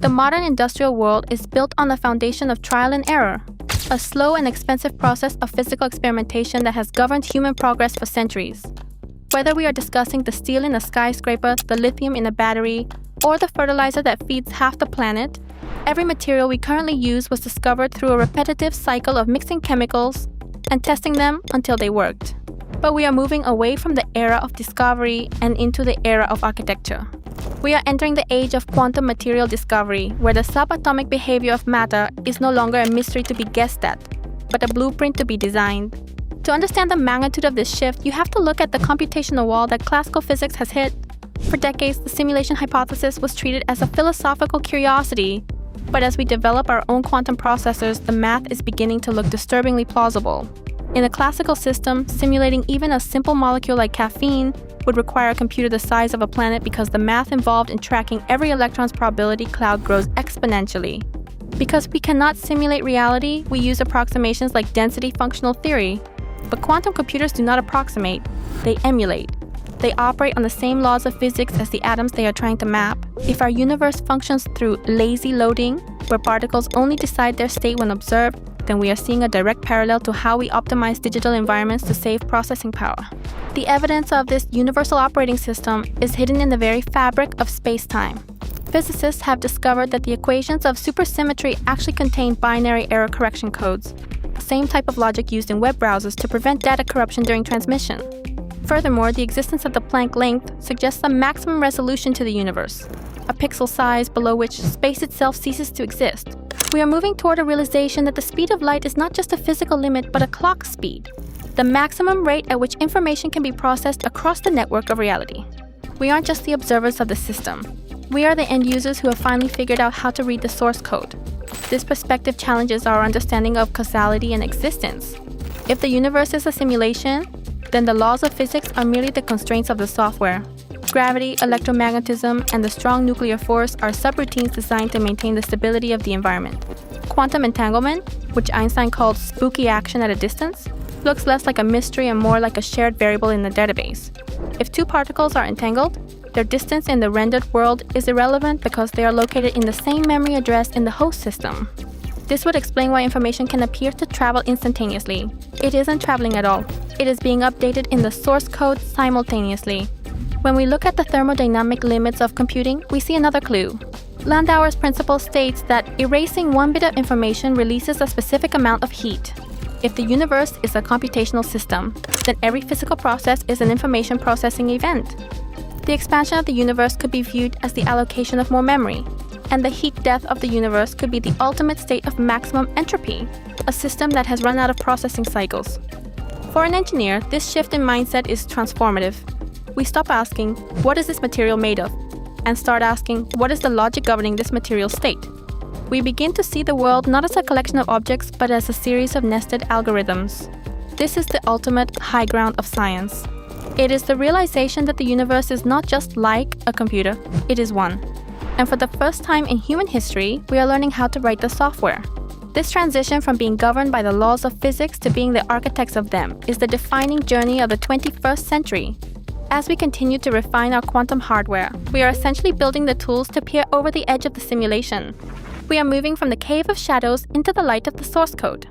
The modern industrial world is built on the foundation of trial and error, a slow and expensive process of physical experimentation that has governed human progress for centuries. Whether we are discussing the steel in a skyscraper, the lithium in a battery, or the fertilizer that feeds half the planet, every material we currently use was discovered through a repetitive cycle of mixing chemicals and testing them until they worked. But we are moving away from the era of discovery and into the era of architecture. We are entering the age of quantum material discovery, where the subatomic behavior of matter is no longer a mystery to be guessed at, but a blueprint to be designed. To understand the magnitude of this shift, you have to look at the computational wall that classical physics has hit. For decades, the simulation hypothesis was treated as a philosophical curiosity, but as we develop our own quantum processors, the math is beginning to look disturbingly plausible. In a classical system, simulating even a simple molecule like caffeine would require a computer the size of a planet because the math involved in tracking every electron's probability cloud grows exponentially. Because we cannot simulate reality, we use approximations like density functional theory. But quantum computers do not approximate, they emulate. They operate on the same laws of physics as the atoms they are trying to map. If our universe functions through lazy loading, where particles only decide their state when observed, then we are seeing a direct parallel to how we optimize digital environments to save processing power. The evidence of this universal operating system is hidden in the very fabric of space-time. Physicists have discovered that the equations of supersymmetry actually contain binary error correction codes, the same type of logic used in web browsers to prevent data corruption during transmission. Furthermore, the existence of the Planck Length suggests a maximum resolution to the universe, a pixel size below which space itself ceases to exist. We are moving toward a realization that the speed of light is not just a physical limit but a clock speed, the maximum rate at which information can be processed across the network of reality. We aren't just the observers of the system. We are the end users who have finally figured out how to read the source code. This perspective challenges our understanding of causality and existence. If the universe is a simulation, then the laws of physics are merely the constraints of the software. Gravity, electromagnetism, and the strong nuclear force are subroutines designed to maintain the stability of the environment. Quantum entanglement, which Einstein called spooky action at a distance, looks less like a mystery and more like a shared variable in the database. If two particles are entangled, their distance in the rendered world is irrelevant because they are located in the same memory address in the host system. This would explain why information can appear to travel instantaneously. It isn't traveling at all. It is being updated in the source code simultaneously. When we look at the thermodynamic limits of computing, we see another clue. Landauer's principle states that erasing one bit of information releases a specific amount of heat. If the universe is a computational system, then every physical process is an information processing event. The expansion of the universe could be viewed as the allocation of more memory, and the heat death of the universe could be the ultimate state of maximum entropy, a system that has run out of processing cycles. For an engineer, this shift in mindset is transformative. We stop asking, what is this material made of? And start asking, what is the logic governing this material state? We begin to see the world not as a collection of objects, but as a series of nested algorithms. This is the ultimate high ground of science. It is the realization that the universe is not just like a computer, it is one. And for the first time in human history, we are learning how to write the software. This transition from being governed by the laws of physics to being the architects of them is the defining journey of the 21st century. As we continue to refine our quantum hardware, we are essentially building the tools to peer over the edge of the simulation. We are moving from the cave of shadows into the light of the source code.